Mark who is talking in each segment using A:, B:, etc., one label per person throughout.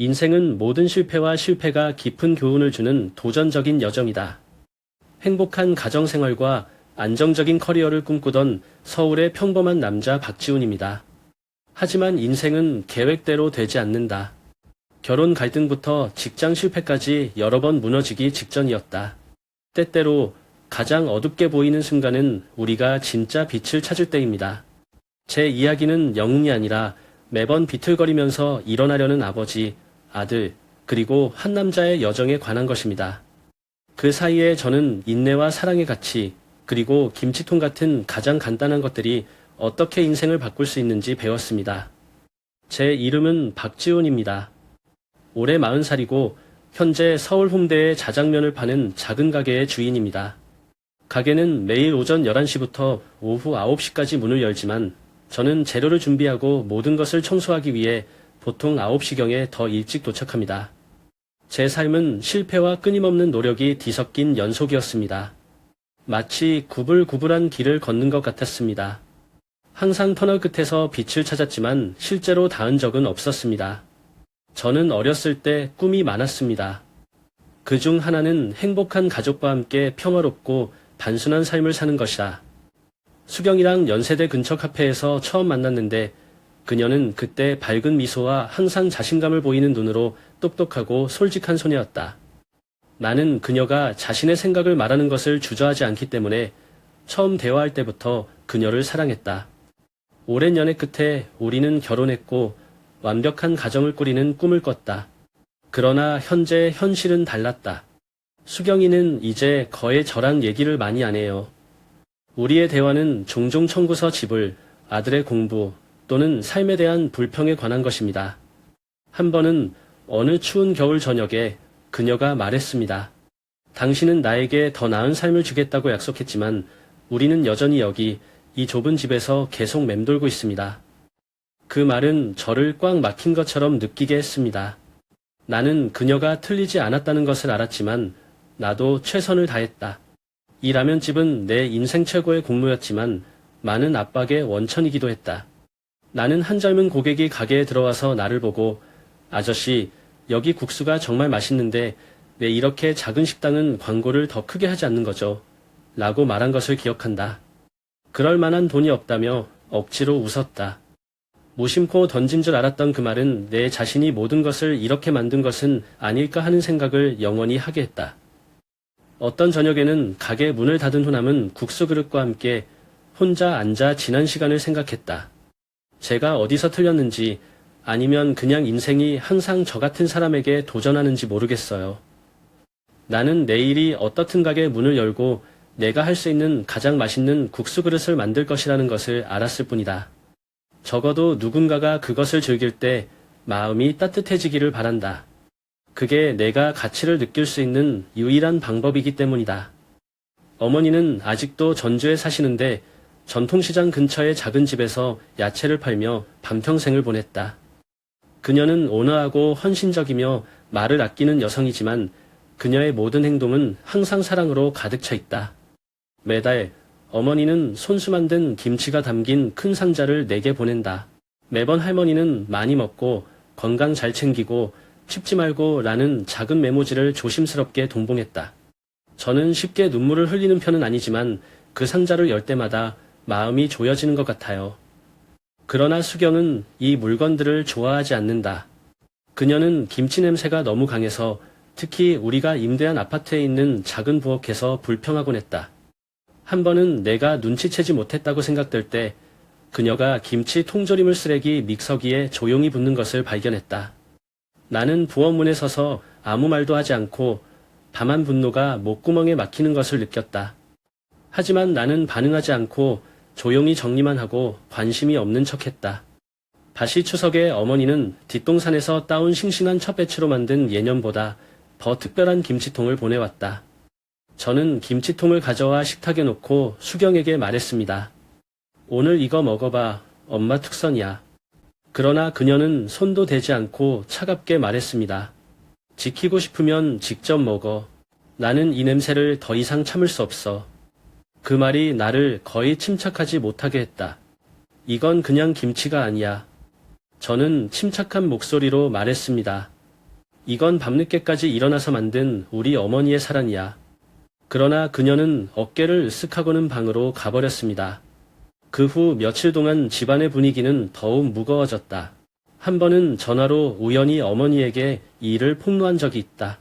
A: 인생은 모든 실패와 실패가 깊은 교훈을 주는 도전적인 여정이다. 행복한 가정생활과 안정적인 커리어를 꿈꾸던 서울의 평범한 남자 박지훈입니다. 하지만 인생은 계획대로 되지 않는다. 결혼 갈등부터 직장 실패까지 여러 번 무너지기 직전이었다. 때때로 가장 어둡게 보이는 순간은 우리가 진짜 빛을 찾을 때입니다. 제 이야기는 영웅이 아니라 매번 비틀거리면서 일어나려는 아버지, 아들, 그리고 한 남자의 여정에 관한 것입니다. 그 사이에 저는 인내와 사랑의 가치, 그리고 김치통 같은 가장 간단한 것들이 어떻게 인생을 바꿀 수 있는지 배웠습니다. 제 이름은 박지훈입니다. 올해 40살이고 현재 서울 홍대에 자장면을 파는 작은 가게의 주인입니다. 가게는 매일 오전 11시부터 오후 9시까지 문을 열지만 저는 재료를 준비하고 모든 것을 청소하기 위해 보통 9시경에 더 일찍 도착합니다. 제 삶은 실패와 끊임없는 노력이 뒤섞인 연속이었습니다. 마치 구불구불한 길을 걷는 것 같았습니다. 항상 터널 끝에서 빛을 찾았지만 실제로 닿은 적은 없었습니다. 저는 어렸을 때 꿈이 많았습니다. 그중 하나는 행복한 가족과 함께 평화롭고 단순한 삶을 사는 것이다. 수경이랑 연세대 근처 카페에서 처음 만났는데 그녀는 그때 밝은 미소와 항상 자신감을 보이는 눈으로 똑똑하고 솔직한 소녀였다. 나는 그녀가 자신의 생각을 말하는 것을 주저하지 않기 때문에 처음 대화할 때부터 그녀를 사랑했다. 오랜 연애 끝에 우리는 결혼했고 완벽한 가정을 꾸리는 꿈을 꿨다. 그러나 현재 현실은 달랐다. 수경이는 이제 거의 저랑 얘기를 많이 안 해요. 우리의 대화는 종종 청구서 지불, 아들의 공부 또는 삶에 대한 불평에 관한 것입니다. 한 번은 어느 추운 겨울 저녁에 그녀가 말했습니다. 당신은 나에게 더 나은 삶을 주겠다고 약속했지만 우리는 여전히 여기 이 좁은 집에서 계속 맴돌고 있습니다. 그 말은 저를 꽉 막힌 것처럼 느끼게 했습니다. 나는 그녀가 틀리지 않았다는 것을 알았지만 나도 최선을 다했다. 이 라면집은 내 인생 최고의 공로였지만 많은 압박의 원천이기도 했다. 나는 한 젊은 고객이 가게에 들어와서 나를 보고 아저씨, 여기 국수가 정말 맛있는데 왜 이렇게 작은 식당은 광고를 더 크게 하지 않는 거죠? 라고 말한 것을 기억한다. 그럴 만한 돈이 없다며 억지로 웃었다. 무심코 던진 줄 알았던 그 말은 내 자신이 모든 것을 이렇게 만든 것은 아닐까 하는 생각을 영원히 하게 했다. 어떤 저녁에는 가게 문을 닫은 후 남은 국수 그릇과 함께 혼자 앉아 지난 시간을 생각했다. 제가 어디서 틀렸는지 아니면 그냥 인생이 항상 저 같은 사람에게 도전하는지 모르겠어요. 나는 내일이 어떻든 가게 문을 열고 내가 할 수 있는 가장 맛있는 국수 그릇을 만들 것이라는 것을 알았을 뿐이다. 적어도 누군가가 그것을 즐길 때 마음이 따뜻해지기를 바란다. 그게 내가 가치를 느낄 수 있는 유일한 방법이기 때문이다. 어머니는 아직도 전주에 사시는데 전통시장 근처의 작은 집에서 야채를 팔며 밤평생을 보냈다. 그녀는 온화하고 헌신적이며 말을 아끼는 여성이지만 그녀의 모든 행동은 항상 사랑으로 가득 차 있다. 매달 어머니는 손수 만든 김치가 담긴 큰 상자를 내게 보낸다. 매번 할머니는 많이 먹고 건강 잘 챙기고 칩지 말고 라는 작은 메모지를 조심스럽게 동봉했다. 저는 쉽게 눈물을 흘리는 편은 아니지만 그 상자를 열 때마다 마음이 조여지는 것 같아요. 그러나 수경은 이 물건들을 좋아하지 않는다. 그녀는 김치 냄새가 너무 강해서 특히 우리가 임대한 아파트에 있는 작은 부엌에서 불평하곤 했다. 한 번은 내가 눈치채지 못했다고 생각될 때 그녀가 김치 통조림을 쓰레기 믹서기에 조용히 붓는 것을 발견했다. 나는 부엌문에 서서 아무 말도 하지 않고 밤한 분노가 목구멍에 막히는 것을 느꼈다. 하지만 나는 반응하지 않고 조용히 정리만 하고 관심이 없는 척했다. 다시 추석에 어머니는 뒷동산에서 따온 싱싱한 첫 배추로 만든 예년보다 더 특별한 김치통을 보내왔다. 저는 김치통을 가져와 식탁에 놓고 수경에게 말했습니다. 오늘 이거 먹어봐. 엄마 특선이야. 그러나 그녀는 손도 대지 않고 차갑게 말했습니다. 지키고 싶으면 직접 먹어. 나는 이 냄새를 더 이상 참을 수 없어. 그 말이 나를 거의 침착하지 못하게 했다. 이건 그냥 김치가 아니야. 저는 침착한 목소리로 말했습니다. 이건 밤늦게까지 일어나서 만든 우리 어머니의 사랑이야. 그러나 그녀는 어깨를 으쓱하고는 방으로 가버렸습니다. 그 후 며칠 동안 집안의 분위기는 더욱 무거워졌다. 한 번은 전화로 우연히 어머니에게 이 일을 폭로한 적이 있다.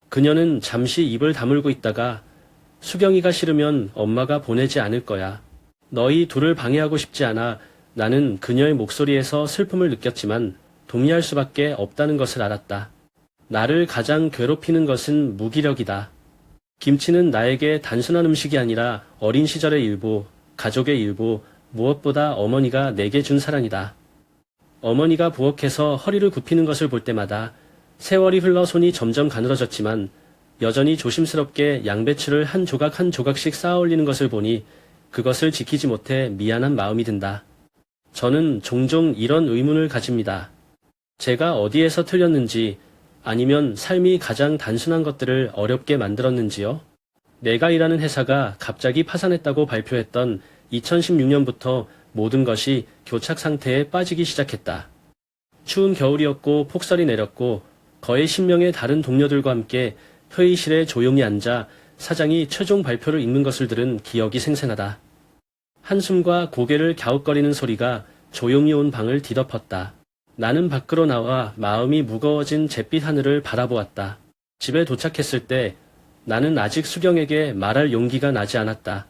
A: 그녀는 잠시 입을 다물고 있다가 수경이가 싫으면 엄마가 보내지 않을 거야. 너희 둘을 방해하고 싶지 않아. 나는 그녀의 목소리에서 슬픔을 느꼈지만 동의할 수밖에 없다는 것을 알았다. 나를 가장 괴롭히는 것은 무기력이다. 김치는 나에게 단순한 음식이 아니라 어린 시절의 일부, 가족의 일부, 무엇보다 어머니가 내게 준 사랑이다. 어머니가 부엌에서 허리를 굽히는 것을 볼 때마다 세월이 흘러 손이 점점 가늘어졌지만 여전히 조심스럽게 양배추를 한 조각 한 조각씩 쌓아 올리는 것을 보니 그것을 지키지 못해 미안한 마음이 든다. 저는 종종 이런 의문을 가집니다. 제가 어디에서 틀렸는지, 아니면 삶이 가장 단순한 것들을 어렵게 만들었는지요? 내가 일하는 회사가 갑자기 파산했다고 발표했던 2016년부터 모든 것이 교착 상태에 빠지기 시작했다. 추운 겨울이었고 폭설이 내렸고 거의 10명의 다른 동료들과 함께 회의실에 조용히 앉아 사장이 최종 발표를 읽는 것을 들은 기억이 생생하다. 한숨과 고개를 갸웃거리는 소리가 조용히 온 방을 뒤덮었다. 나는 밖으로 나와 마음이 무거워진 잿빛 하늘을 바라보았다. 집에 도착했을 때 나는 아직 수경에게 말할 용기가 나지 않았다.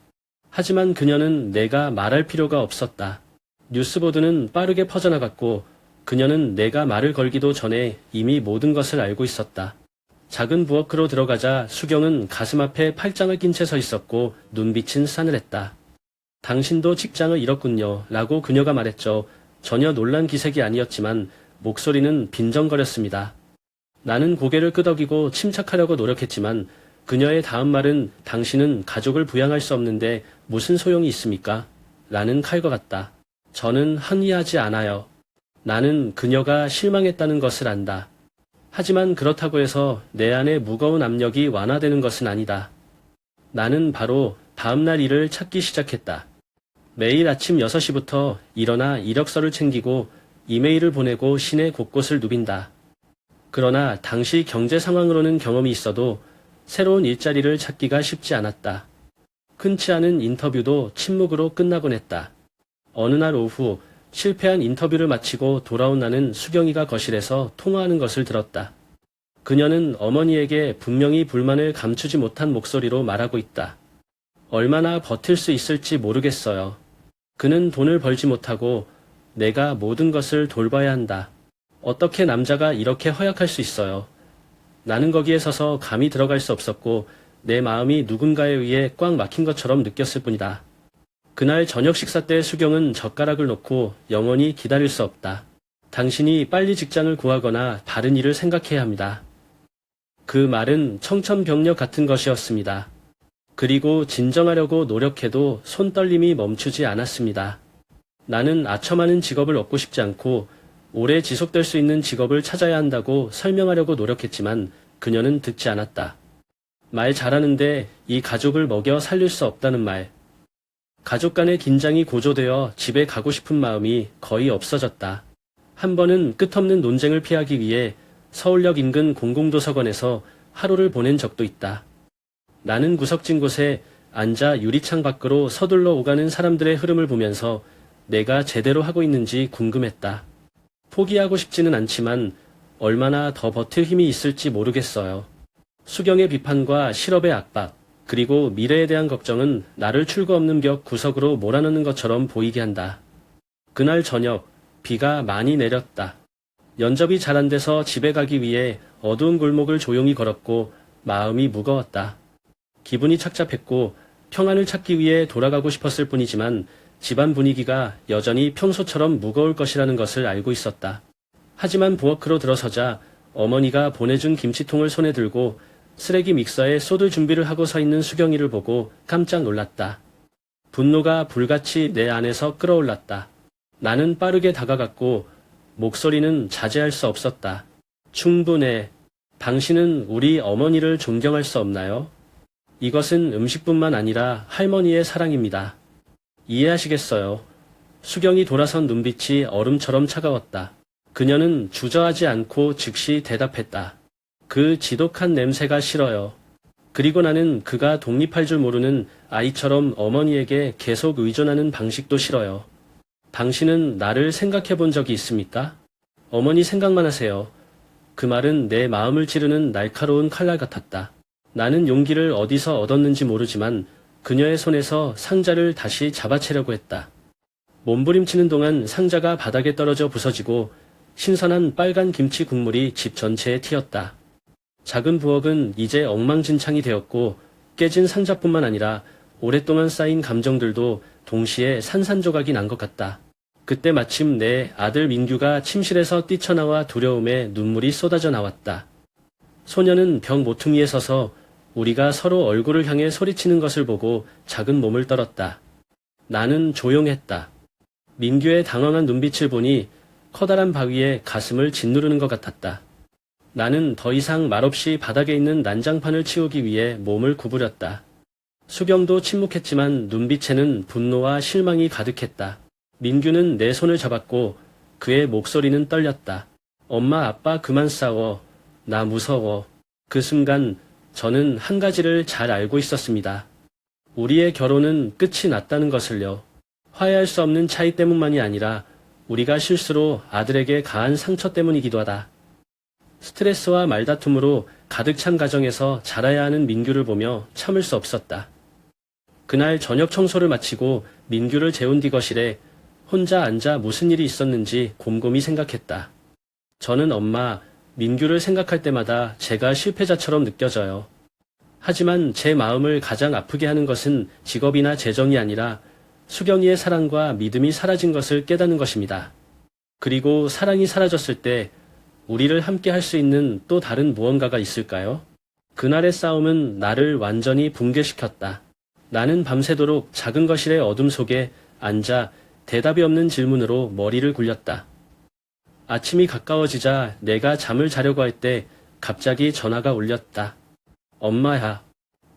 A: 하지만 그녀는 내가 말할 필요가 없었다. 뉴스보드는 빠르게 퍼져나갔고 그녀는 내가 말을 걸기도 전에 이미 모든 것을 알고 있었다. 작은 부엌으로 들어가자 수경은 가슴 앞에 팔짱을 낀 채 서 있었고 눈빛은 싸늘했다. 당신도 직장을 잃었군요. 라고 그녀가 말했죠. 전혀 놀란 기색이 아니었지만 목소리는 빈정거렸습니다. 나는 고개를 끄덕이고 침착하려고 노력했지만 그녀의 다음 말은 당신은 가족을 부양할 수 없는데 무슨 소용이 있습니까? 라는 칼과 같다. 저는 항의하지 않아요. 나는 그녀가 실망했다는 것을 안다. 하지만 그렇다고 해서 내 안에 무거운 압력이 완화되는 것은 아니다. 나는 바로 다음날 일을 찾기 시작했다. 매일 아침 6시부터 일어나 이력서를 챙기고 이메일을 보내고 시내 곳곳을 누빈다. 그러나 당시 경제 상황으로는 경험이 있어도 새로운 일자리를 찾기가 쉽지 않았다. 흔치 않은 인터뷰도 침묵으로 끝나곤 했다. 어느 날 오후 실패한 인터뷰를 마치고 돌아온 나는 수경이가 거실에서 통화하는 것을 들었다. 그녀는 어머니에게 분명히 불만을 감추지 못한 목소리로 말하고 있다. 얼마나 버틸 수 있을지 모르겠어요. 그는 돈을 벌지 못하고 내가 모든 것을 돌봐야 한다. 어떻게 남자가 이렇게 허약할 수 있어요. 나는 거기에 서서 감히 들어갈 수 없었고 내 마음이 누군가에 의해 꽉 막힌 것처럼 느꼈을 뿐이다. 그날 저녁 식사 때 수경은 젓가락을 놓고 영원히 기다릴 수 없다. 당신이 빨리 직장을 구하거나 다른 일을 생각해야 합니다. 그 말은 청천벽력 같은 것이었습니다. 그리고 진정하려고 노력해도 손떨림이 멈추지 않았습니다. 나는 아첨하는 직업을 얻고 싶지 않고 오래 지속될 수 있는 직업을 찾아야 한다고 설명하려고 노력했지만 그녀는 듣지 않았다. 말 잘하는데 이 가족을 먹여 살릴 수 없다는 말. 가족 간의 긴장이 고조되어 집에 가고 싶은 마음이 거의 없어졌다. 한 번은 끝없는 논쟁을 피하기 위해 서울역 인근 공공도서관에서 하루를 보낸 적도 있다. 나는 구석진 곳에 앉아 유리창 밖으로 서둘러 오가는 사람들의 흐름을 보면서 내가 제대로 하고 있는지 궁금했다. 포기하고 싶지는 않지만 얼마나 더 버틸 힘이 있을지 모르겠어요. 수경의 비판과 실업의 압박, 그리고 미래에 대한 걱정은 나를 출구 없는 벽 구석으로 몰아넣는 것처럼 보이게 한다. 그날 저녁, 비가 많이 내렸다. 면접이 잘 안 돼서 집에 가기 위해 어두운 골목을 조용히 걸었고 마음이 무거웠다. 기분이 착잡했고 평안을 찾기 위해 돌아가고 싶었을 뿐이지만 집안 분위기가 여전히 평소처럼 무거울 것이라는 것을 알고 있었다. 하지만 부엌으로 들어서자 어머니가 보내준 김치통을 손에 들고 쓰레기 믹서에 쏟을 준비를 하고 서 있는 수경이를 보고 깜짝 놀랐다. 분노가 불같이 내 안에서 끓어올랐다. 나는 빠르게 다가갔고 목소리는 자제할 수 없었다. 충분해. 당신은 우리 어머니를 존경할 수 없나요? 이것은 음식뿐만 아니라 할머니의 사랑입니다. 이해하시겠어요? 수경이 돌아선 눈빛이 얼음처럼 차가웠다. 그녀는 주저하지 않고 즉시 대답했다. 그 지독한 냄새가 싫어요. 그리고 나는 그가 독립할 줄 모르는 아이처럼 어머니에게 계속 의존하는 방식도 싫어요. 당신은 나를 생각해 본 적이 있습니까? 어머니 생각만 하세요. 그 말은 내 마음을 찌르는 날카로운 칼날 같았다. 나는 용기를 어디서 얻었는지 모르지만 그녀의 손에서 상자를 다시 잡아채려고 했다. 몸부림치는 동안 상자가 바닥에 떨어져 부서지고 신선한 빨간 김치 국물이 집 전체에 튀었다. 작은 부엌은 이제 엉망진창이 되었고 깨진 상자뿐만 아니라 오랫동안 쌓인 감정들도 동시에 산산조각이 난 것 같다. 그때 마침 내 아들 민규가 침실에서 뛰쳐나와 두려움에 눈물이 쏟아져 나왔다. 소녀는 벽 모퉁이에 서서 우리가 서로 얼굴을 향해 소리치는 것을 보고 작은 몸을 떨었다. 나는 조용했다. 민규의 당황한 눈빛을 보니 커다란 바위에 가슴을 짓누르는 것 같았다. 나는 더 이상 말없이 바닥에 있는 난장판을 치우기 위해 몸을 구부렸다. 수경도 침묵했지만 눈빛에는 분노와 실망이 가득했다. 민규는 내 손을 잡았고 그의 목소리는 떨렸다. 엄마, 아빠 그만 싸워. 나 무서워. 그 순간 저는 한 가지를 잘 알고 있었습니다. 우리의 결혼은 끝이 났다는 것을요. 화해할 수 없는 차이 때문만이 아니라 우리가 실수로 아들에게 가한 상처 때문이기도 하다. 스트레스와 말다툼으로 가득 찬 가정에서 자라야 하는 민규를 보며 참을 수 없었다. 그날 저녁 청소를 마치고 민규를 재운 뒤 거실에 혼자 앉아 무슨 일이 있었는지 곰곰이 생각했다. 저는 엄마, 민규를 생각할 때마다 제가 실패자처럼 느껴져요. 하지만 제 마음을 가장 아프게 하는 것은 직업이나 재정이 아니라 수경이의 사랑과 믿음이 사라진 것을 깨닫는 것입니다. 그리고 사랑이 사라졌을 때 우리를 함께 할 수 있는 또 다른 무언가가 있을까요? 그날의 싸움은 나를 완전히 붕괴시켰다. 나는 밤새도록 작은 거실의 어둠 속에 앉아 대답이 없는 질문으로 머리를 굴렸다. 아침이 가까워지자 내가 잠을 자려고 할 때 갑자기 전화가 울렸다. 엄마야.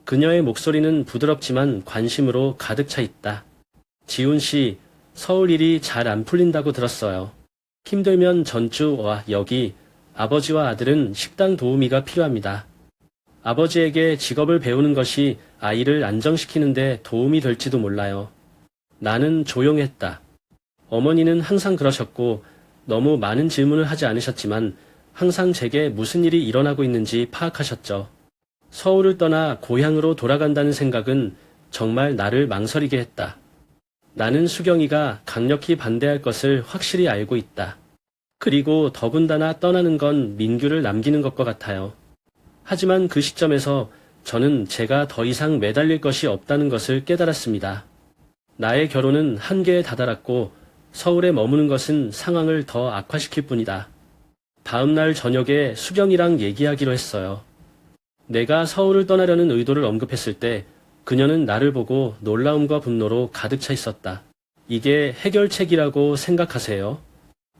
A: 그녀의 목소리는 부드럽지만 관심으로 가득 차 있다. 지훈 씨, 서울 일이 잘 안 풀린다고 들었어요. 힘들면 전주 와 여기. 아버지와 아들은 식당 도우미가 필요합니다. 아버지에게 직업을 배우는 것이 아이를 안정시키는데 도움이 될지도 몰라요. 나는 조용했다. 어머니는 항상 그러셨고 너무 많은 질문을 하지 않으셨지만 항상 제게 무슨 일이 일어나고 있는지 파악하셨죠. 서울을 떠나 고향으로 돌아간다는 생각은 정말 나를 망설이게 했다. 나는 수경이가 강력히 반대할 것을 확실히 알고 있다. 그리고 더군다나 떠나는 건 민규를 남기는 것과 같아요. 하지만 그 시점에서 저는 제가 더 이상 매달릴 것이 없다는 것을 깨달았습니다. 나의 결혼은 한계에 다다랐고 서울에 머무는 것은 상황을 더 악화시킬 뿐이다. 다음 날 저녁에 수경이랑 얘기하기로 했어요. 내가 서울을 떠나려는 의도를 언급했을 때 그녀는 나를 보고 놀라움과 분노로 가득 차 있었다. 이게 해결책이라고 생각하세요?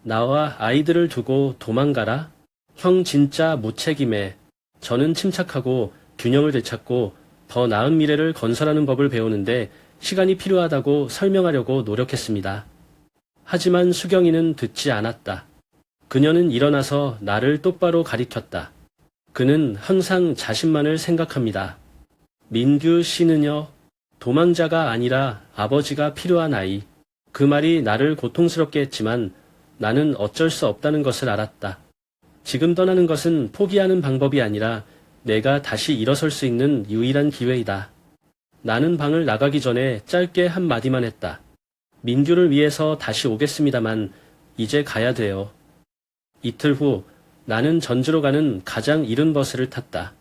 A: 나와 아이들을 두고 도망가라? 형 진짜 무책임해. 저는 침착하고 균형을 되찾고 더 나은 미래를 건설하는 법을 배우는데 시간이 필요하다고 설명하려고 노력했습니다. 하지만 수경이는 듣지 않았다. 그녀는 일어나서 나를 똑바로 가리켰다. 그는 항상 자신만을 생각합니다. 민규 씨는요? 도망자가 아니라 아버지가 필요한 아이. 그 말이 나를 고통스럽게 했지만 나는 어쩔 수 없다는 것을 알았다. 지금 떠나는 것은 포기하는 방법이 아니라 내가 다시 일어설 수 있는 유일한 기회이다. 나는 방을 나가기 전에 짧게 한마디만 했다. 민규를 위해서 다시 오겠습니다만 이제 가야 돼요. 이틀 후 나는 전주로 가는 가장 이른 버스를 탔다.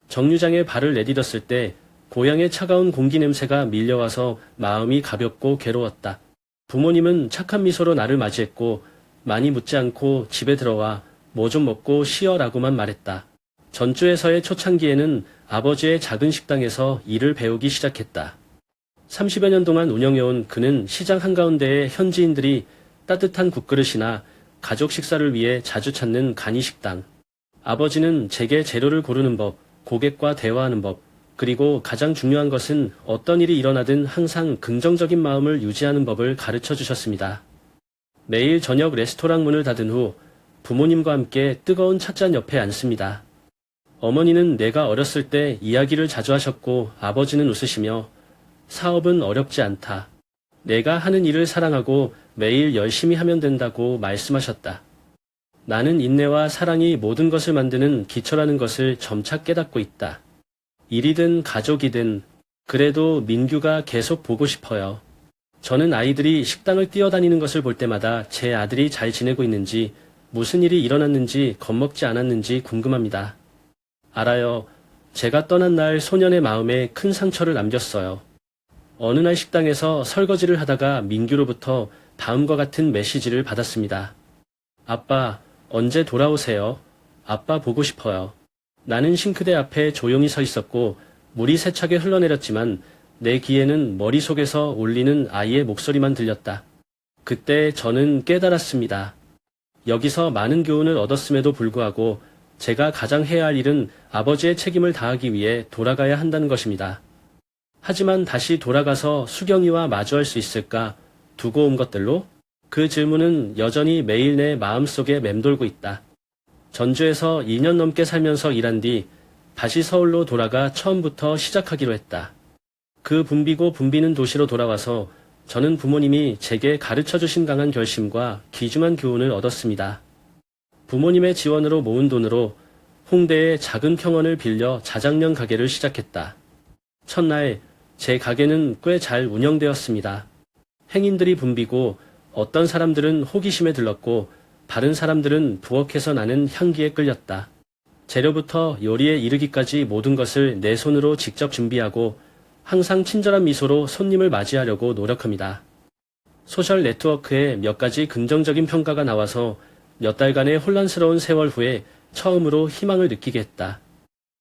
A: 정류장에 발을 내디뎠을 때 고향의 차가운 공기 냄새가 밀려와서 마음이 가볍고 괴로웠다. 부모님은 착한 미소로 나를 맞이했고 많이 묻지 않고 집에 들어와 뭐 좀 먹고 쉬어라고만 말했다. 전주에서의 초창기에는 아버지의 작은 식당에서 일을 배우기 시작했다. 30여 년 동안 운영해온 그는 시장 한가운데에 현지인들이 따뜻한 국그릇이나 가족 식사를 위해 자주 찾는 간이식당. 아버지는 제게 재료를 고르는 법, 고객과 대화하는 법, 그리고 가장 중요한 것은 어떤 일이 일어나든 항상 긍정적인 마음을 유지하는 법을 가르쳐 주셨습니다. 매일 저녁 레스토랑 문을 닫은 후 부모님과 함께 뜨거운 찻잔 옆에 앉습니다. 어머니는 내가 어렸을 때 이야기를 자주 하셨고 아버지는 웃으시며 사업은 어렵지 않다. 내가 하는 일을 사랑하고 매일 열심히 하면 된다고 말씀하셨다. 나는 인내와 사랑이 모든 것을 만드는 기초라는 것을 점차 깨닫고 있다. 일이든 가족이든 그래도 민규가 계속 보고 싶어요. 저는 아이들이 식당을 뛰어다니는 것을 볼 때마다 제 아들이 잘 지내고 있는지 무슨 일이 일어났는지 겁먹지 않았는지 궁금합니다. 알아요. 제가 떠난 날 소년의 마음에 큰 상처를 남겼어요. 어느 날 식당에서 설거지를 하다가 민규로부터 다음과 같은 메시지를 받았습니다. 아빠, 언제 돌아오세요? 아빠 보고 싶어요. 나는 싱크대 앞에 조용히 서 있었고 물이 세차게 흘러내렸지만 내 귀에는 머릿속에서 울리는 아이의 목소리만 들렸다. 그때 저는 깨달았습니다. 여기서 많은 교훈을 얻었음에도 불구하고 제가 가장 해야 할 일은 아버지의 책임을 다하기 위해 돌아가야 한다는 것입니다. 하지만 다시 돌아가서 수경이와 마주할 수 있을까? 두고 온 것들로? 그 질문은 여전히 매일 내 마음속에 맴돌고 있다. 전주에서 2년 넘게 살면서 일한 뒤 다시 서울로 돌아가 처음부터 시작하기로 했다. 그 붐비고 붐비는 도시로 돌아와서 저는 부모님이 제게 가르쳐주신 강한 결심과 귀중한 교훈을 얻었습니다. 부모님의 지원으로 모은 돈으로 홍대의 작은 평원을 빌려 자장면 가게를 시작했다. 첫날 제 가게는 꽤 잘 운영되었습니다. 행인들이 붐비고 어떤 사람들은 호기심에 들렀고 다른 사람들은 부엌에서 나는 향기에 끌렸다. 재료부터 요리에 이르기까지 모든 것을 내 손으로 직접 준비하고 항상 친절한 미소로 손님을 맞이하려고 노력합니다. 소셜 네트워크에 몇 가지 긍정적인 평가가 나와서 몇 달간의 혼란스러운 세월 후에 처음으로 희망을 느끼게 했다.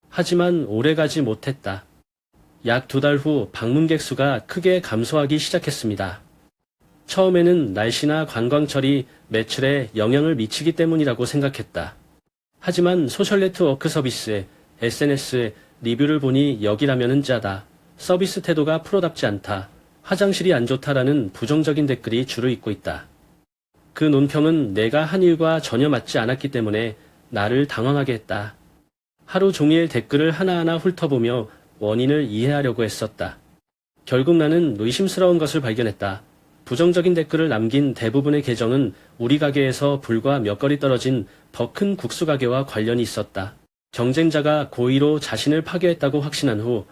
A: 하지만 오래가지 못했다. 약 2달 후 방문객 수가 크게 감소하기 시작했습니다. 처음에는 날씨나 관광철이 매출에 영향을 미치기 때문이라고 생각했다. 하지만 소셜 네트워크 서비스에 SNS에 리뷰를 보니 여기라면은 짜다. 서비스 태도가 프로답지 않다. 화장실이 안 좋다라는 부정적인 댓글이 줄을 잇고 있다. 그 논평은 내가 한 일과 전혀 맞지 않았기 때문에 나를 당황하게 했다. 하루 종일 댓글을 하나하나 훑어보며 원인을 이해하려고 했었다. 결국 나는 의심스러운 것을 발견했다. 부정적인 댓글을 남긴 대부분의 계정은 우리 가게에서 불과 몇 거리 떨어진 더 큰 국수 가게와 관련이 있었다. 경쟁자가 고의로 자신을 파괴했다고 확신한 후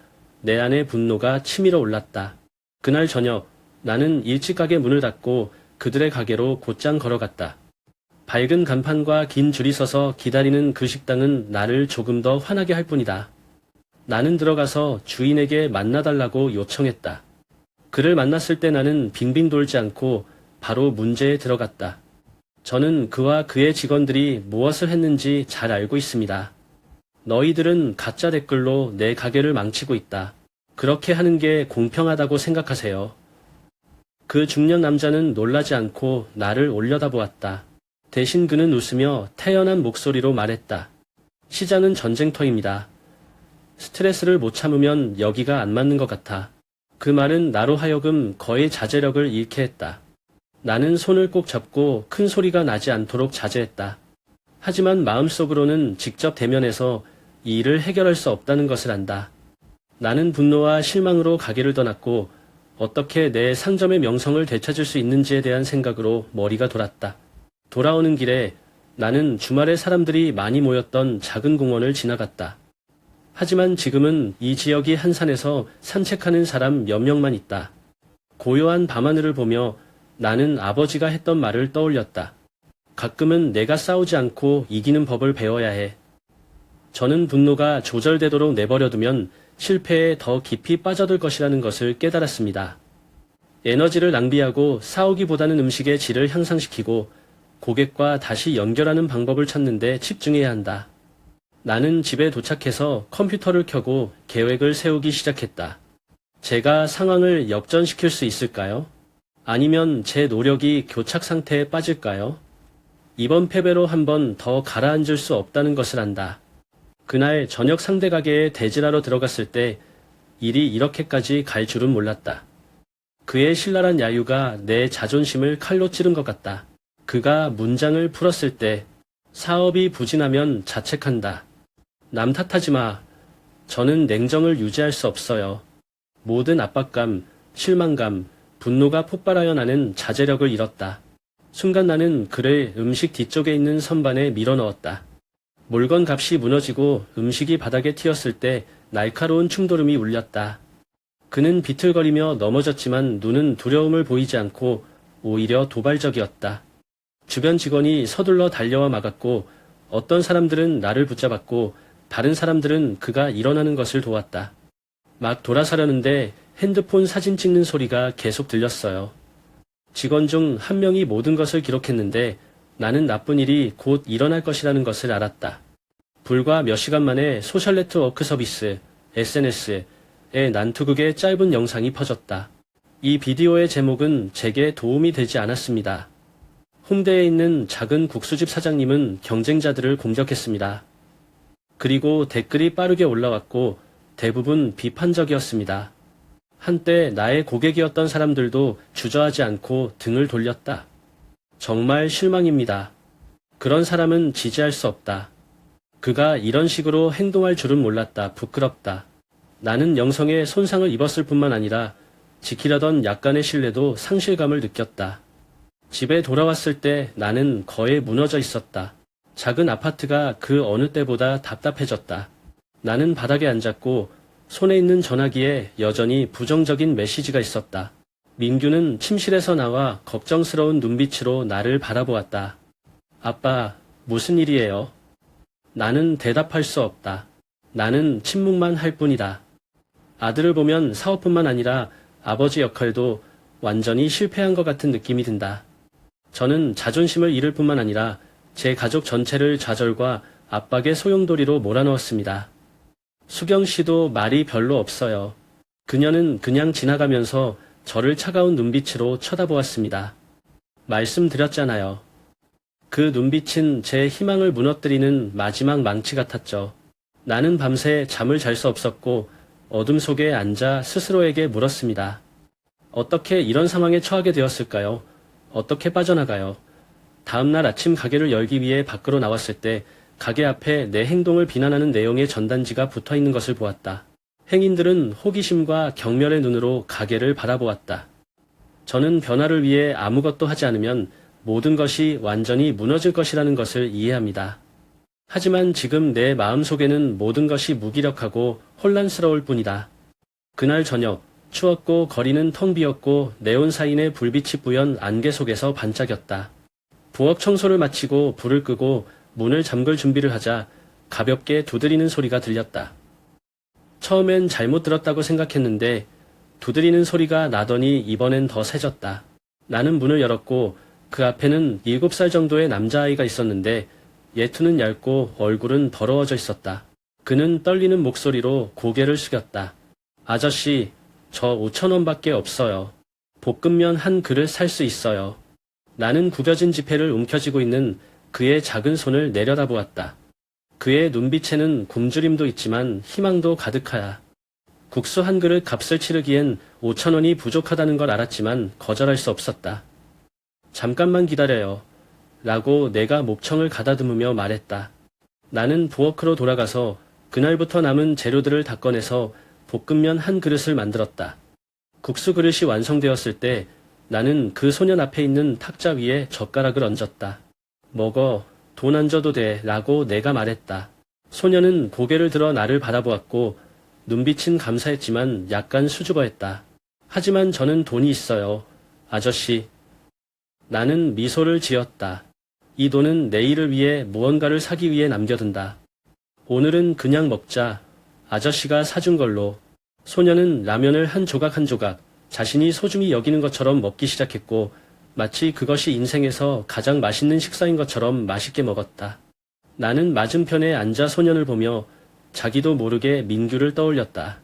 A: 내 안의 분노가 치밀어 올랐다. 그날 저녁 나는 일찍 가게 문을 닫고 그들의 가게로 곧장 걸어갔다. 밝은 간판과 긴 줄이 서서 기다리는 그 식당은 나를 조금 더 화나게 할 뿐이다. 나는 들어가서 주인에게 만나달라고 요청했다. 그를 만났을 때 나는 빙빙 돌지 않고 바로 문제에 들어갔다. 저는 그와 그의 직원들이 무엇을 했는지 잘 알고 있습니다. 너희들은 가짜 댓글로 내 가게를 망치고 있다. 그렇게 하는 게 공평하다고 생각하세요. 그 중년 남자는 놀라지 않고 나를 올려다보았다. 대신 그는 웃으며 태연한 목소리로 말했다. 시장은 전쟁터입니다. 스트레스를 못 참으면 여기가 안 맞는 것 같아. 그 말은 나로 하여금 거의 자제력을 잃게 했다. 나는 손을 꼭 잡고 큰 소리가 나지 않도록 자제했다. 하지만 마음속으로는 직접 대면해서 이 일을 해결할 수 없다는 것을 안다. 나는 분노와 실망으로 가게를 떠났고 어떻게 내 상점의 명성을 되찾을 수 있는지에 대한 생각으로 머리가 돌았다. 돌아오는 길에 나는 주말에 사람들이 많이 모였던 작은 공원을 지나갔다. 하지만 지금은 이 지역이 한산해서 산책하는 사람 몇 명만 있다. 고요한 밤하늘을 보며 나는 아버지가 했던 말을 떠올렸다. 가끔은 내가 싸우지 않고 이기는 법을 배워야 해. 저는 분노가 조절되도록 내버려두면 실패에 더 깊이 빠져들 것이라는 것을 깨달았습니다. 에너지를 낭비하고 싸우기보다는 음식의 질을 향상시키고 고객과 다시 연결하는 방법을 찾는 데 집중해야 한다. 나는 집에 도착해서 컴퓨터를 켜고 계획을 세우기 시작했다. 제가 상황을 역전시킬 수 있을까요? 아니면 제 노력이 교착 상태에 빠질까요? 이번 패배로 한 번 더 가라앉을 수 없다는 것을 안다. 그날 저녁 상대 가게에 대질하러 들어갔을 때 일이 이렇게까지 갈 줄은 몰랐다. 그의 신랄한 야유가 내 자존심을 칼로 찌른 것 같다. 그가 문장을 풀었을 때 사업이 부진하면 자책한다. 남 탓하지 마. 저는 냉정을 유지할 수 없어요. 모든 압박감, 실망감, 분노가 폭발하여 나는 자제력을 잃었다. 순간 나는 그를 음식 뒤쪽에 있는 선반에 밀어 넣었다. 물건 값이 무너지고 음식이 바닥에 튀었을 때 날카로운 충돌음이 울렸다. 그는 비틀거리며 넘어졌지만 눈은 두려움을 보이지 않고 오히려 도발적이었다. 주변 직원이 서둘러 달려와 막았고 어떤 사람들은 나를 붙잡았고 다른 사람들은 그가 일어나는 것을 도왔다. 막 돌아서려는데 핸드폰 사진 찍는 소리가 계속 들렸어요. 직원 중 한 명이 모든 것을 기록했는데 나는 나쁜 일이 곧 일어날 것이라는 것을 알았다. 불과 몇 시간 만에 소셜 네트워크 서비스, SNS에 난투극의 짧은 영상이 퍼졌다. 이 비디오의 제목은 제게 도움이 되지 않았습니다. 홍대에 있는 작은 국수집 사장님은 경쟁자들을 공격했습니다. 그리고 댓글이 빠르게 올라왔고 대부분 비판적이었습니다. 한때 나의 고객이었던 사람들도 주저하지 않고 등을 돌렸다. 정말 실망입니다. 그런 사람은 지지할 수 없다. 그가 이런 식으로 행동할 줄은 몰랐다. 부끄럽다. 나는 영성에 손상을 입었을 뿐만 아니라 지키려던 약간의 신뢰도 상실감을 느꼈다. 집에 돌아왔을 때 나는 거의 무너져 있었다. 작은 아파트가 그 어느 때보다 답답해졌다. 나는 바닥에 앉았고 손에 있는 전화기에 여전히 부정적인 메시지가 있었다. 민규는 침실에서 나와 걱정스러운 눈빛으로 나를 바라보았다. 아빠, 무슨 일이에요? 나는 대답할 수 없다. 나는 침묵만 할 뿐이다. 아들을 보면 사업뿐만 아니라 아버지 역할도 완전히 실패한 것 같은 느낌이 든다. 저는 자존심을 잃을 뿐만 아니라 제 가족 전체를 좌절과 압박의 소용돌이로 몰아넣었습니다. 수경 씨도 말이 별로 없어요. 그녀는 그냥 지나가면서 저를 차가운 눈빛으로 쳐다보았습니다. 말씀드렸잖아요. 그 눈빛은 제 희망을 무너뜨리는 마지막 망치 같았죠. 나는 밤새 잠을 잘 수 없었고 어둠 속에 앉아 스스로에게 물었습니다. 어떻게 이런 상황에 처하게 되었을까요? 어떻게 빠져나가요? 다음날 아침 가게를 열기 위해 밖으로 나왔을 때 가게 앞에 내 행동을 비난하는 내용의 전단지가 붙어있는 것을 보았다. 행인들은 호기심과 경멸의 눈으로 가게를 바라보았다. 저는 변화를 위해 아무것도 하지 않으면 모든 것이 완전히 무너질 것이라는 것을 이해합니다. 하지만 지금 내 마음속에는 모든 것이 무기력하고 혼란스러울 뿐이다. 그날 저녁, 추웠고 거리는 텅 비었고 네온사인의 불빛이 뿌연 안개 속에서 반짝였다. 부엌 청소를 마치고 불을 끄고 문을 잠글 준비를 하자 가볍게 두드리는 소리가 들렸다. 처음엔 잘못 들었다고 생각했는데 두드리는 소리가 나더니 이번엔 더 세졌다. 나는 문을 열었고 그 앞에는 7살 정도의 남자아이가 있었는데 예투는 얇고 얼굴은 더러워져 있었다. 그는 떨리는 목소리로 고개를 숙였다. 아저씨, 저 5,000원밖에 없어요. 볶음면 한 그릇 살 수 있어요. 나는 구겨진 지폐를 움켜쥐고 있는 그의 작은 손을 내려다보았다. 그의 눈빛에는 굶주림도 있지만 희망도 가득하야. 국수 한 그릇 값을 치르기엔 5,000원이 부족하다는 걸 알았지만 거절할 수 없었다. 잠깐만 기다려요. 라고 내가 목청을 가다듬으며 말했다. 나는 부엌으로 돌아가서 그날부터 남은 재료들을 다 꺼내서 볶음면 한 그릇을 만들었다. 국수 그릇이 완성되었을 때 나는 그 소년 앞에 있는 탁자 위에 젓가락을 얹었다. 먹어, 돈 안 줘도 돼 라고 내가 말했다. 소년은 고개를 들어 나를 바라보았고 눈빛은 감사했지만 약간 수줍어했다. 하지만 저는 돈이 있어요. 아저씨. 나는 미소를 지었다. 이 돈은 내일을 위해 무언가를 사기 위해 남겨둔다. 오늘은 그냥 먹자. 아저씨가 사준 걸로. 소년은 라면을 한 조각 한 조각 자신이 소중히 여기는 것처럼 먹기 시작했고 마치 그것이 인생에서 가장 맛있는 식사인 것처럼 맛있게 먹었다. 나는 맞은편에 앉아 소년을 보며 자기도 모르게 민규를 떠올렸다.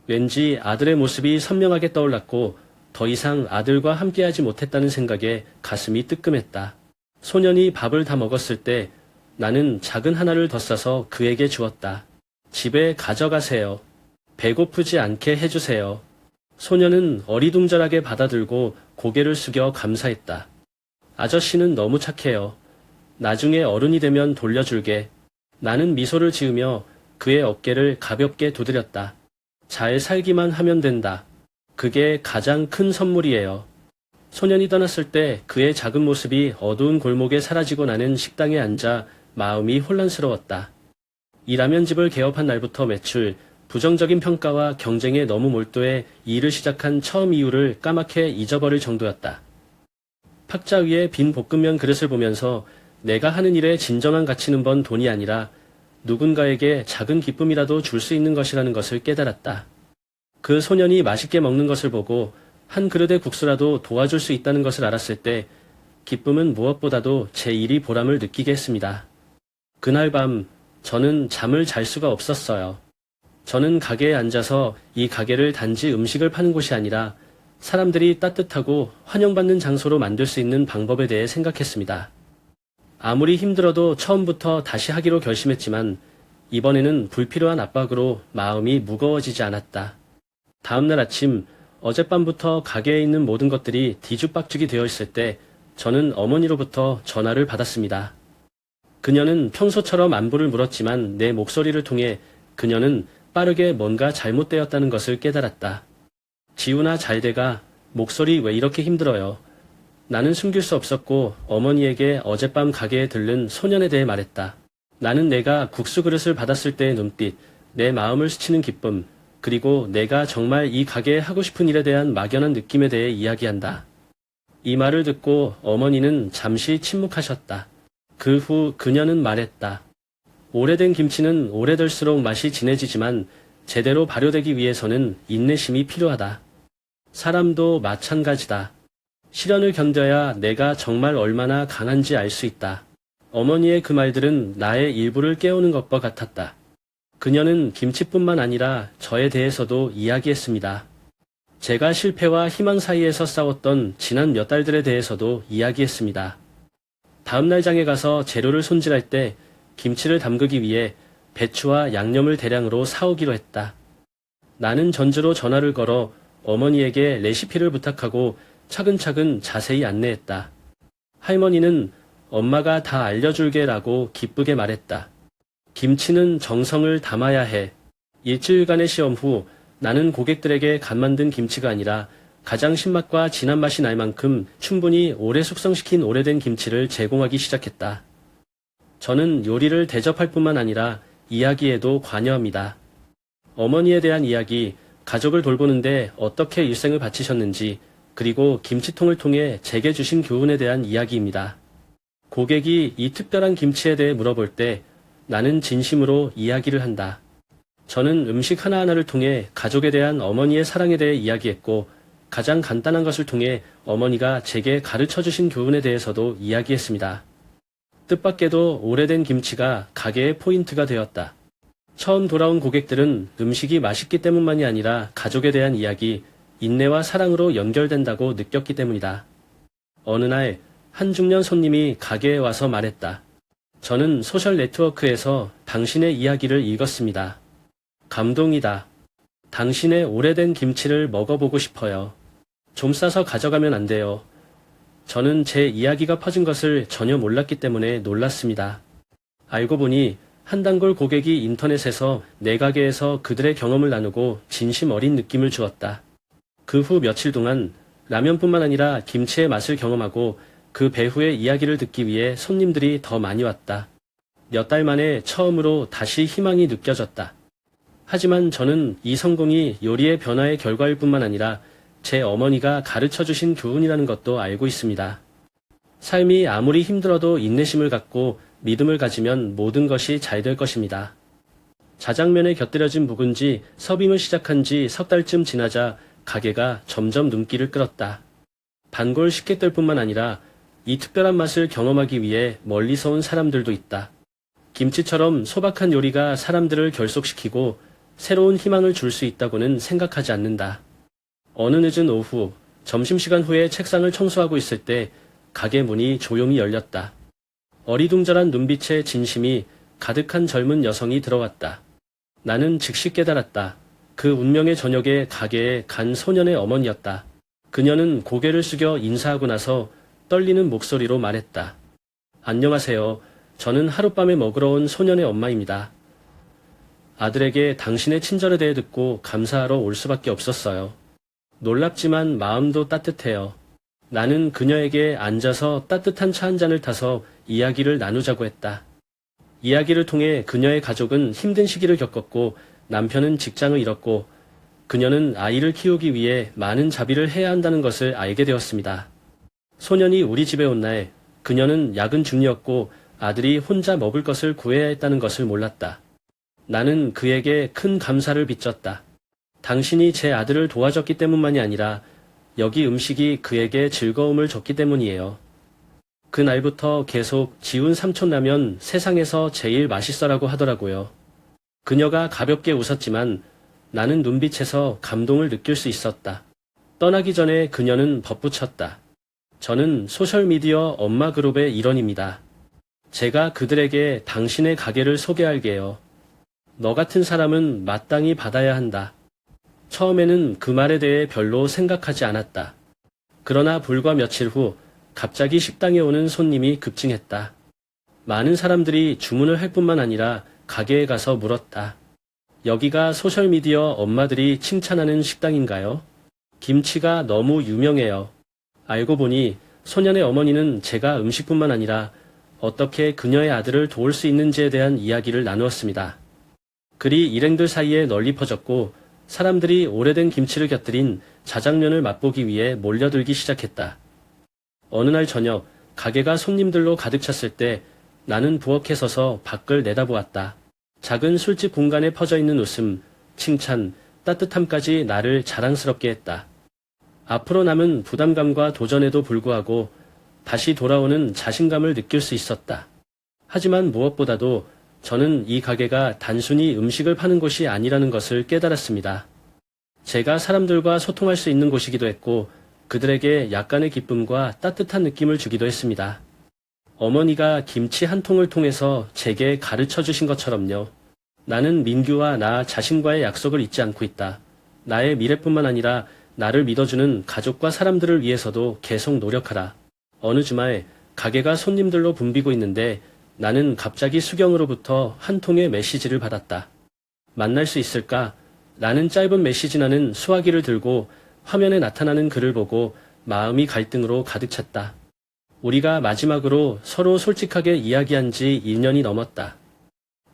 A: 왠지 아들의 모습이 선명하게 떠올랐고 더 이상 아들과 함께하지 못했다는 생각에 가슴이 뜨끔했다. 소년이 밥을 다 먹었을 때 나는 작은 하나를 더 싸서 그에게 주었다. 집에 가져가세요. 배고프지 않게 해주세요. 소년은 어리둥절하게 받아들고 고개를 숙여 감사했다. 아저씨는 너무 착해요. 나중에 어른이 되면 돌려줄게. 나는 미소를 지으며 그의 어깨를 가볍게 두드렸다. 잘 살기만 하면 된다. 그게 가장 큰 선물이에요. 소년이 떠났을 때 그의 작은 모습이 어두운 골목에 사라지고 나는 식당에 앉아 마음이 혼란스러웠다. 이 라면집을 개업한 날부터 매출, 부정적인 평가와 경쟁에 너무 몰두해 일을 시작한 처음 이유를 까맣게 잊어버릴 정도였다. 탁자 위에 빈 볶음면 그릇을 보면서 내가 하는 일의 진정한 가치는 번 돈이 아니라 누군가에게 작은 기쁨이라도 줄 수 있는 것이라는 것을 깨달았다. 그 소년이 맛있게 먹는 것을 보고 한 그릇의 국수라도 도와줄 수 있다는 것을 알았을 때 기쁨은 무엇보다도 제 일이 보람을 느끼게 했습니다. 그날 밤 저는 잠을 잘 수가 없었어요. 저는 가게에 앉아서 이 가게를 단지 음식을 파는 곳이 아니라 사람들이 따뜻하고 환영받는 장소로 만들 수 있는 방법에 대해 생각했습니다. 아무리 힘들어도 처음부터 다시 하기로 결심했지만 이번에는 불필요한 압박으로 마음이 무거워지지 않았다. 다음날 아침 어젯밤부터 가게에 있는 모든 것들이 뒤죽박죽이 되어 있을 때 저는 어머니로부터 전화를 받았습니다. 그녀는 평소처럼 안부를 물었지만 내 목소리를 통해 그녀는 빠르게 뭔가 잘못되었다는 것을 깨달았다. 지훈아 잘돼가. 목소리 왜 이렇게 힘들어요? 나는 숨길 수 없었고 어머니에게 어젯밤 가게에 들른 소년에 대해 말했다. 나는 내가 국수 그릇을 받았을 때의 눈빛, 내 마음을 스치는 기쁨, 그리고 내가 정말 이 가게에 하고 싶은 일에 대한 막연한 느낌에 대해 이야기한다. 이 말을 듣고 어머니는 잠시 침묵하셨다. 그 후 그녀는 말했다. 오래된 김치는 오래될수록 맛이 진해지지만 제대로 발효되기 위해서는 인내심이 필요하다. 사람도 마찬가지다. 시련을 견뎌야 내가 정말 얼마나 강한지 알 수 있다. 어머니의 그 말들은 나의 일부를 깨우는 것과 같았다. 그녀는 김치뿐만 아니라 저에 대해서도 이야기했습니다. 제가 실패와 희망 사이에서 싸웠던 지난 몇 달들에 대해서도 이야기했습니다. 다음날 장에 가서 재료를 손질할 때 김치를 담그기 위해 배추와 양념을 대량으로 사오기로 했다. 나는 전주로 전화를 걸어 어머니에게 레시피를 부탁하고 차근차근 자세히 안내했다. 할머니는 엄마가 다 알려줄게라고 기쁘게 말했다. 김치는 정성을 담아야 해. 일주일간의 시험 후 나는 고객들에게 간 만든 김치가 아니라 가장 신맛과 진한 맛이 날 만큼 충분히 오래 숙성시킨 오래된 김치를 제공하기 시작했다. 저는 요리를 대접할 뿐만 아니라 이야기에도 관여합니다. 어머니에 대한 이야기, 가족을 돌보는데 어떻게 일생을 바치셨는지, 그리고 김치통을 통해 제게 주신 교훈에 대한 이야기입니다. 고객이 이 특별한 김치에 대해 물어볼 때 나는 진심으로 이야기를 한다. 저는 음식 하나하나를 통해 가족에 대한 어머니의 사랑에 대해 이야기했고 가장 간단한 것을 통해 어머니가 제게 가르쳐 주신 교훈에 대해서도 이야기했습니다. 뜻밖에도 오래된 김치가 가게의 포인트가 되었다. 처음 돌아온 고객들은 음식이 맛있기 때문만이 아니라 가족에 대한 이야기, 인내와 사랑으로 연결된다고 느꼈기 때문이다. 어느 날 한 중년 손님이 가게에 와서 말했다. 저는 소셜 네트워크에서 당신의 이야기를 읽었습니다. 감동이다. 당신의 오래된 김치를 먹어보고 싶어요. 좀 싸서 가져가면 안 돼요. 저는 제 이야기가 퍼진 것을 전혀 몰랐기 때문에 놀랐습니다. 알고 보니 한 단골 고객이 인터넷에서 내 가게에서 그들의 경험을 나누고 진심 어린 느낌을 주었다. 그 후 며칠 동안 라면뿐만 아니라 김치의 맛을 경험하고 그 배후의 이야기를 듣기 위해 손님들이 더 많이 왔다. 몇 달 만에 처음으로 다시 희망이 느껴졌다. 하지만 저는 이 성공이 요리의 변화의 결과일 뿐만 아니라 제 어머니가 가르쳐주신 교훈이라는 것도 알고 있습니다. 삶이 아무리 힘들어도 인내심을 갖고 믿음을 가지면 모든 것이 잘 될 것입니다. 자장면에 곁들여진 묵은지 서빙을 시작한 지 석 달쯤 지나자 가게가 점점 눈길을 끌었다. 반골 식객들뿐만 아니라 이 특별한 맛을 경험하기 위해 멀리서 온 사람들도 있다. 김치처럼 소박한 요리가 사람들을 결속시키고 새로운 희망을 줄 수 있다고는 생각하지 않는다. 어느 늦은 오후, 점심시간 후에 책상을 청소하고 있을 때 가게 문이 조용히 열렸다. 어리둥절한 눈빛에 진심이 가득한 젊은 여성이 들어왔다. 나는 즉시 깨달았다. 그 운명의 저녁에 가게에 간 소년의 어머니였다. 그녀는 고개를 숙여 인사하고 나서 떨리는 목소리로 말했다. 안녕하세요. 저는 하룻밤에 먹으러 온 소년의 엄마입니다. 아들에게 당신의 친절에 대해 듣고 감사하러 올 수밖에 없었어요. 놀랍지만 마음도 따뜻해요. 나는 그녀에게 앉아서 따뜻한 차 한 잔을 타서 이야기를 나누자고 했다. 이야기를 통해 그녀의 가족은 힘든 시기를 겪었고 남편은 직장을 잃었고 그녀는 아이를 키우기 위해 많은 자비를 해야 한다는 것을 알게 되었습니다. 소년이 우리 집에 온 날 그녀는 야근 중이었고 아들이 혼자 먹을 것을 구해야 했다는 것을 몰랐다. 나는 그에게 큰 감사를 빚졌다. 당신이 제 아들을 도와줬기 때문만이 아니라 여기 음식이 그에게 즐거움을 줬기 때문이에요. 그날부터 계속 지운 삼촌라면 세상에서 제일 맛있어라고 하더라고요. 그녀가 가볍게 웃었지만 나는 눈빛에서 감동을 느낄 수 있었다. 떠나기 전에 그녀는 덧붙였다. 저는 소셜미디어 엄마 그룹의 일원입니다. 제가 그들에게 당신의 가게를 소개할게요. 너 같은 사람은 마땅히 받아야 한다. 처음에는 그 말에 대해 별로 생각하지 않았다. 그러나 불과 며칠 후 갑자기 식당에 오는 손님이 급증했다. 많은 사람들이 주문을 할 뿐만 아니라 가게에 가서 물었다. 여기가 소셜미디어 엄마들이 칭찬하는 식당인가요? 김치가 너무 유명해요. 알고 보니 소년의 어머니는 제가 음식뿐만 아니라 어떻게 그녀의 아들을 도울 수 있는지에 대한 이야기를 나누었습니다. 글이 일행들 사이에 널리 퍼졌고 사람들이 오래된 김치를 곁들인 자장면을 맛보기 위해 몰려들기 시작했다. 어느 날 저녁 가게가 손님들로 가득 찼을 때 나는 부엌에 서서 밖을 내다보았다. 작은 술집 공간에 퍼져 있는 웃음, 칭찬, 따뜻함까지 나를 자랑스럽게 했다. 앞으로 남은 부담감과 도전에도 불구하고 다시 돌아오는 자신감을 느낄 수 있었다. 하지만 무엇보다도 저는 이 가게가 단순히 음식을 파는 곳이 아니라는 것을 깨달았습니다. 제가 사람들과 소통할 수 있는 곳이기도 했고 그들에게 약간의 기쁨과 따뜻한 느낌을 주기도 했습니다. 어머니가 김치 한 통을 통해서 제게 가르쳐 주신 것처럼요. 나는 민규와 나 자신과의 약속을 잊지 않고 있다. 나의 미래뿐만 아니라 나를 믿어주는 가족과 사람들을 위해서도 계속 노력하라. 어느 주말 가게가 손님들로 붐비고 있는데 나는 갑자기 수경으로부터 한 통의 메시지를 받았다. 만날 수 있을까? 라는 짧은 메시지나는 수화기를 들고 화면에 나타나는 글을 보고 마음이 갈등으로 가득 찼다. 우리가 마지막으로 서로 솔직하게 이야기한 지 1년이 넘었다.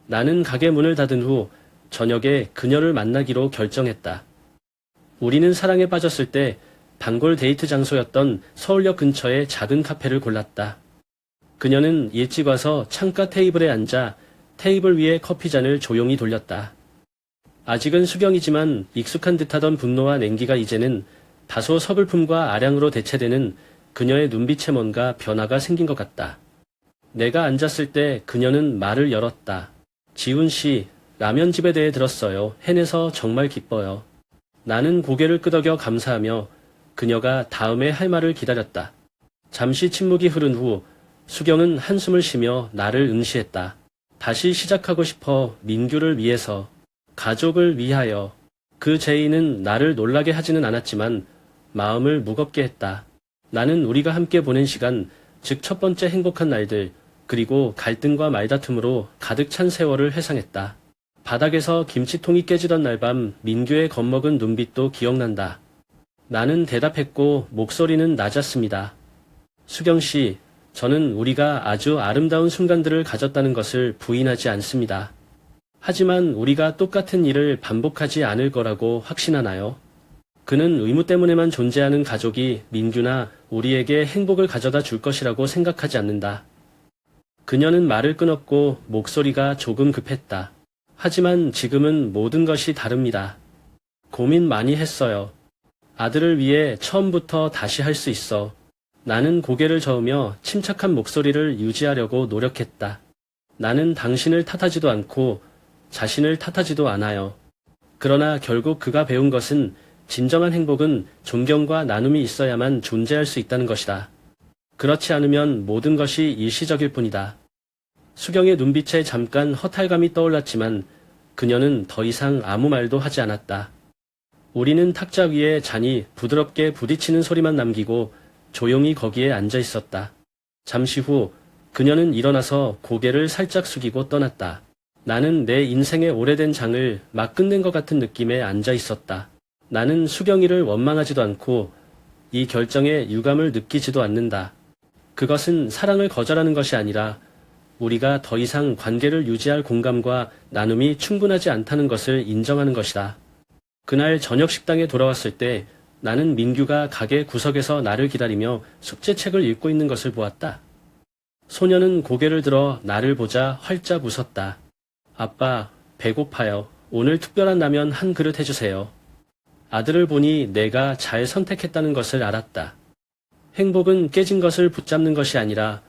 A: 나는 가게 문을 닫은 후 저녁에 그녀를 만나기로 결정했다. 우리는 사랑에 빠졌을 때 단골 데이트 장소였던 서울역 근처의 작은 카페를 골랐다. 그녀는 일찍 와서 창가 테이블에 앉아 테이블 위에 커피잔을 조용히 돌렸다. 아직은 수경이지만 익숙한 듯하던 분노와 냉기가 이제는 다소 서글픔과 아량으로 대체되는 그녀의 눈빛에 뭔가 변화가 생긴 것 같다. 내가 앉았을 때 그녀는 말을 열었다. 지훈 씨, 라면집에 대해 들었어요. 해내서 정말 기뻐요. 나는 고개를 끄덕여 감사하며 그녀가 다음에 할 말을 기다렸다. 잠시 침묵이 흐른 후 수경은 한숨을 쉬며 나를 응시했다. 다시 시작하고 싶어. 민규를 위해서. 가족을 위하여. 그 제의는 나를 놀라게 하지는 않았지만 마음을 무겁게 했다. 나는 우리가 함께 보낸 시간, 즉 첫 번째 행복한 날들, 그리고 갈등과 말다툼으로 가득 찬 세월을 회상했다. 바닥에서 김치통이 깨지던 날 밤 민규의 겁먹은 눈빛도 기억난다. 나는 대답했고 목소리는 낮았습니다. 수경 씨, 저는 우리가 아주 아름다운 순간들을 가졌다는 것을 부인하지 않습니다. 하지만 우리가 똑같은 일을 반복하지 않을 거라고 확신하나요? 그는 의무 때문에만 존재하는 가족이 민규나 우리에게 행복을 가져다 줄 것이라고 생각하지 않는다. 그녀는 말을 끊었고 목소리가 조금 급했다. 하지만 지금은 모든 것이 다릅니다. 고민 많이 했어요. 아들을 위해 처음부터 다시 할 수 있어. 나는 고개를 저으며 침착한 목소리를 유지하려고 노력했다. 나는 당신을 탓하지도 않고 자신을 탓하지도 않아요. 그러나 결국 그가 배운 것은 진정한 행복은 존경과 나눔이 있어야만 존재할 수 있다는 것이다. 그렇지 않으면 모든 것이 일시적일 뿐이다. 수경의 눈빛에 잠깐 허탈감이 떠올랐지만 그녀는 더 이상 아무 말도 하지 않았다. 우리는 탁자 위에 잔이 부드럽게 부딪히는 소리만 남기고 조용히 거기에 앉아 있었다. 잠시 후 그녀는 일어나서 고개를 살짝 숙이고 떠났다. 나는 내 인생의 오래된 장을 막 끝낸 것 같은 느낌에 앉아 있었다. 나는 수경이를 원망하지도 않고 이 결정에 유감을 느끼지도 않는다. 그것은 사랑을 거절하는 것이 아니라 우리가 더 이상 관계를 유지할 공감과 나눔이 충분하지 않다는 것을 인정하는 것이다. 그날 저녁 식당에 돌아왔을 때 나는 민규가 가게 구석에서 나를 기다리며 숙제책을 읽고 있는 것을 보았다. 소녀는 고개를 들어 나를 보자 활짝 웃었다. 아빠, 배고파요. 오늘 특별한 라면 한 그릇 해주세요. 아들을 보니 내가 잘 선택했다는 것을 알았다. 행복은 깨진 것을 붙잡는 것이 아니라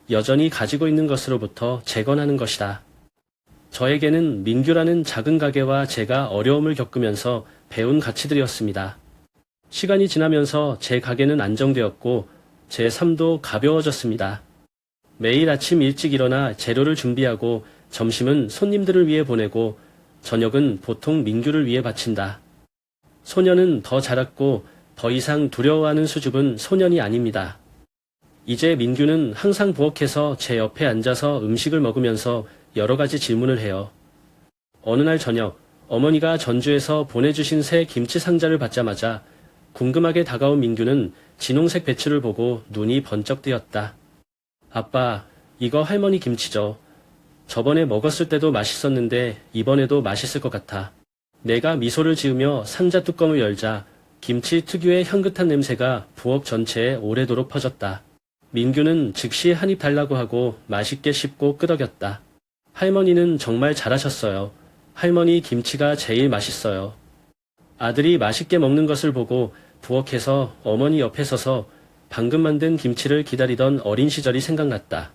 A: 여전히 가지고 있는 것으로부터 재건하는 것이다. 저에게는 민규라는 작은 가게와 제가 어려움을 겪으면서 배운 가치들이었습니다. 시간이 지나면서 제 가게는 안정되었고 제 삶도 가벼워졌습니다. 매일 아침 일찍 일어나 재료를 준비하고 점심은 손님들을 위해 보내고 저녁은 보통 민규를 위해 바친다. 소녀는 더 자랐고 더 이상 두려워하는 수줍은 소년이 아닙니다. 이제 민규는 항상 부엌에서 제 옆에 앉아서 음식을 먹으면서 여러 가지 질문을 해요. 어느 날 저녁 어머니가 전주에서 보내주신 새 김치 상자를 받자마자 궁금하게 다가온 민규는 진홍색 배추를 보고 눈이 번쩍 뜨였다. 아빠, 이거 할머니 김치죠. 저번에 먹었을 때도 맛있었는데 이번에도 맛있을 것 같아. 내가 미소를 지으며 상자 뚜껑을 열자 김치 특유의 향긋한 냄새가 부엌 전체에 오래도록 퍼졌다. 민규는 즉시 한 입 달라고 하고 맛있게 씹고 끄덕였다. 할머니는 정말 잘하셨어요. 할머니 김치가 제일 맛있어요. 아들이 맛있게 먹는 것을 보고 부엌에서 어머니 옆에 서서 방금 만든 김치를 기다리던 어린 시절이 생각났다.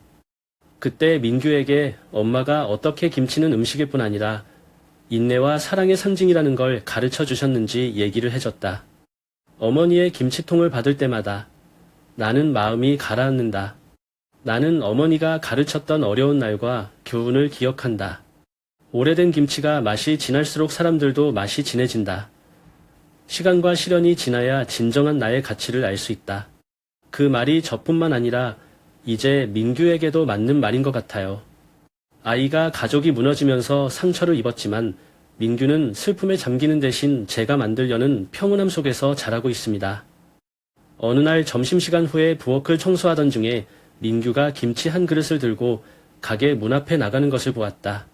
A: 그때 민규에게 엄마가 어떻게 김치는 음식일 뿐 아니라 인내와 사랑의 상징이라는 걸 가르쳐 주셨는지 얘기를 해줬다. 어머니의 김치통을 받을 때마다 나는 마음이 가라앉는다. 나는 어머니가 가르쳤던 어려운 날과 교훈을 기억한다. 오래된 김치가 맛이 진할수록 사람들도 맛이 진해진다. 시간과 시련이 지나야 진정한 나의 가치를 알 수 있다. 그 말이 저뿐만 아니라 이제 민규에게도 맞는 말인 것 같아요. 아이가 가족이 무너지면서 상처를 입었지만 민규는 슬픔에 잠기는 대신 제가 만들려는 평온함 속에서 자라고 있습니다. 어느 날 점심시간 후에 부엌을 청소하던 중에 민규가 김치 한 그릇을 들고 가게 문 앞에 나가는 것을 보았다.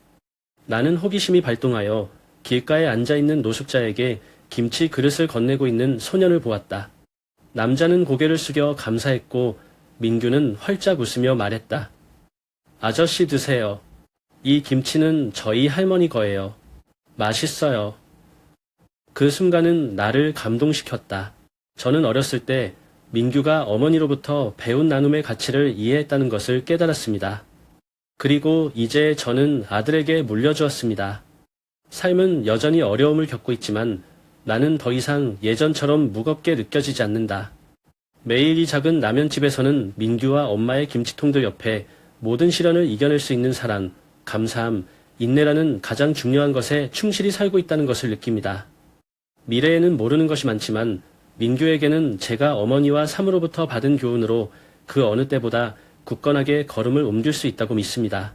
A: 나는 호기심이 발동하여 길가에 앉아있는 노숙자에게 김치 그릇을 건네고 있는 소년을 보았다. 남자는 고개를 숙여 감사했고 민규는 활짝 웃으며 말했다. 아저씨 드세요. 이 김치는 저희 할머니 거예요. 맛있어요. 그 순간은 나를 감동시켰다. 저는 어렸을 때 민규가 어머니로부터 배운 나눔의 가치를 이해했다는 것을 깨달았습니다. 그리고 이제 저는 아들에게 물려주었습니다. 삶은 여전히 어려움을 겪고 있지만 나는 더 이상 예전처럼 무겁게 느껴지지 않는다. 매일 이 작은 라면집에서는 민규와 엄마의 김치통들 옆에 모든 시련을 이겨낼 수 있는 사랑, 감사함, 인내라는 가장 중요한 것에 충실히 살고 있다는 것을 느낍니다. 미래에는 모르는 것이 많지만 민규에게는 제가 어머니와 삶으로부터 받은 교훈으로 그 어느 때보다 굳건하게 걸음을 옮길 수 있다고 믿습니다.